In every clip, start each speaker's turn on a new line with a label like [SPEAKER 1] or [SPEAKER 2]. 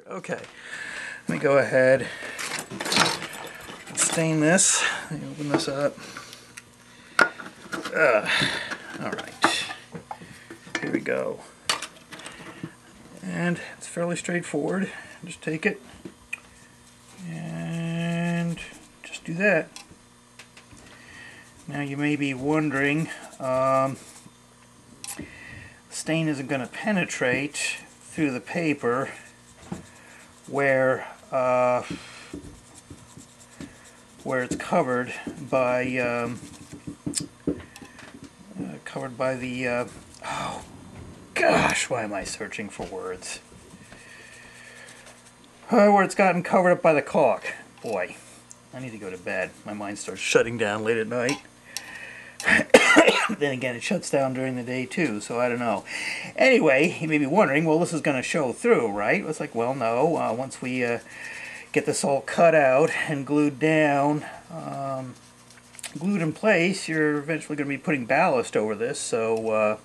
[SPEAKER 1] Okay, let me go ahead and stain this. Let me open this up. Alright, here we go. And it's fairly straightforward. Just take it and just do that. Now you may be wondering, stain isn't going to penetrate through the paper where it's covered by the oh gosh, why am I searching for words? Where it's gotten covered up by the caulk. Boy, I need to go to bed. My mind starts shutting down late at night. Then again, it shuts down during the day too, so I don't know. Anyway, you may be wondering, well, this is going to show through, right? It's like, well, no. Once we get this all cut out and glued down, glued in place, you're eventually going to be putting ballast over this, so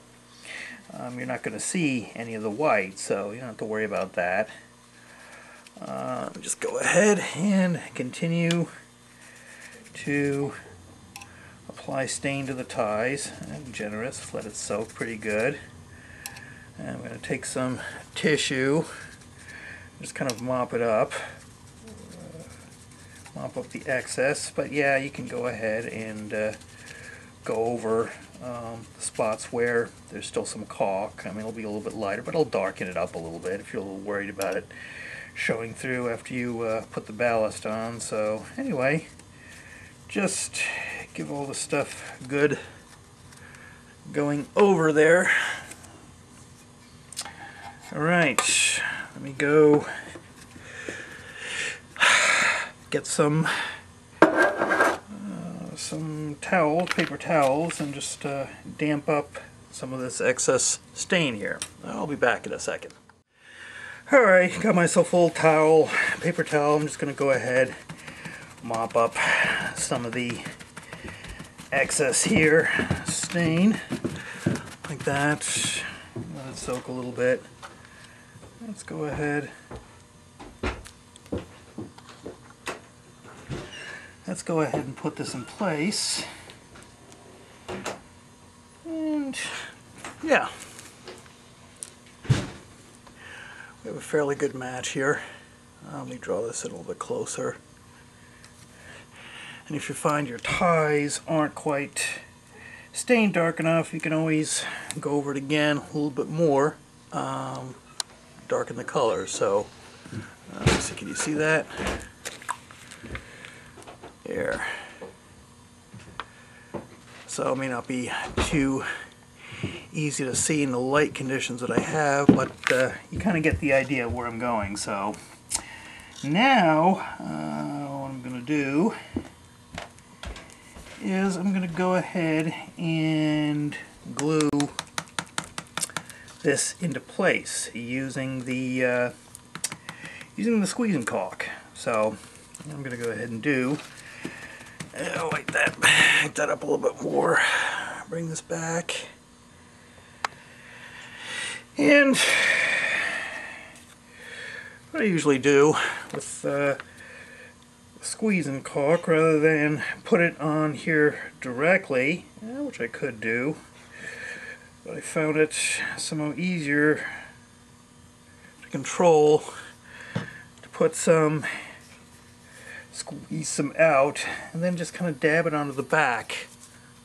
[SPEAKER 1] you're not going to see any of the white, so you don't have to worry about that. Just go ahead and continue to apply stain to the ties. I'm generous, let it soak pretty good. And I'm going to take some tissue, just kind of mop it up. Mop up the excess, but yeah, you can go ahead and go over the spots where there's still some caulk. I mean, it'll be a little bit lighter, but it'll darken it up a little bit if you're a little worried about it showing through after you put the ballast on. So anyway, just give all the stuff good going over there. Alright, let me go get some towels, paper towels, and just damp up some of this excess stain here. I'll be back in a second. Alright, got myself a little towel, paper towel. I'm just going to go ahead, mop up some of the excess here, stain, like that. Let it soak a little bit. Let's go ahead. Let's go ahead and put this in place. And yeah, we have a fairly good match here. Let me draw this in a little bit closer. And if you find your ties aren't quite stained dark enough, you can always go over it again a little bit more, darken the color. So let's see, can you see that? There. So it may not be too easy to see in the light conditions that I have, but you kind of get the idea of where I'm going. So now what I'm going to do is I'm going to go ahead and glue this into place using the squeezing caulk. So what I'm going to go ahead and do, light that up a little bit more, bring this back, and what I usually do with squeezing caulk, rather than put it on here directly, which I could do, but I found it somehow easier to control to put some, squeeze some out, and then just kind of dab it onto the back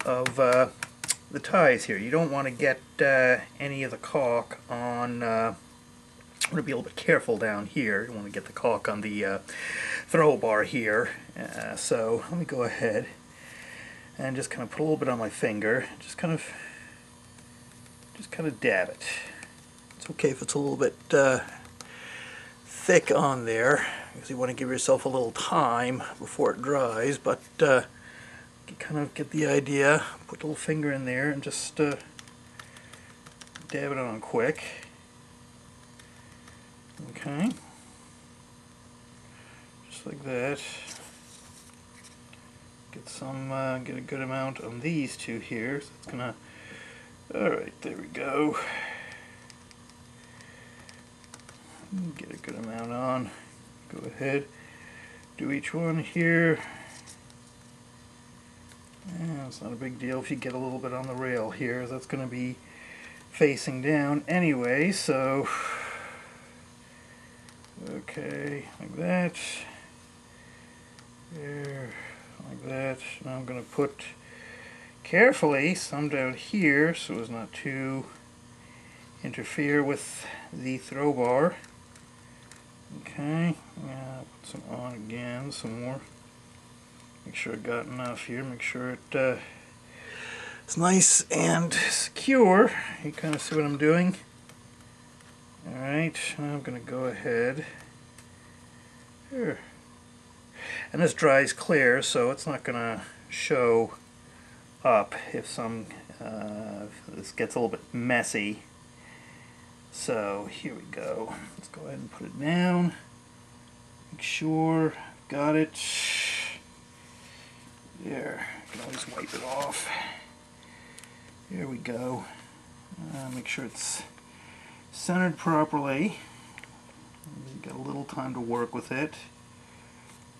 [SPEAKER 1] of the ties here. You don't want to get any of the caulk on, I'm going to be a little bit careful down here. You want to get the caulk on the throw bar here. So let me go ahead and just kind of put a little bit on my finger. Just kind of dab it. It's okay if it's a little bit thick on there, because you want to give yourself a little time before it dries, but you kind of get the idea. Put a little finger in there and just dab it on quick. Okay, just like that. Get a good amount on these two here. So it's gonna. All right, there we go. Get a good amount on. Go ahead, do each one here. And it's not a big deal if you get a little bit on the rail here. That's going to be facing down anyway, so okay, like that. There, like that. Now I'm going to put carefully some down here so as not to interfere with the throw bar. Okay, put some on again, some more. Make sure I got enough here. Make sure it's nice and secure. You kind of see what I'm doing. Alright, now I'm going to go ahead here. And this dries clear, so it's not going to show up if this gets a little bit messy. So here we go. Let's go ahead and put it down. Make sure got it. There. I can always wipe it off. There we go. Make sure it's centered properly. You've got a little time to work with it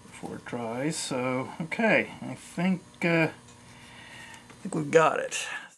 [SPEAKER 1] before it dries. So okay, I think we've got it.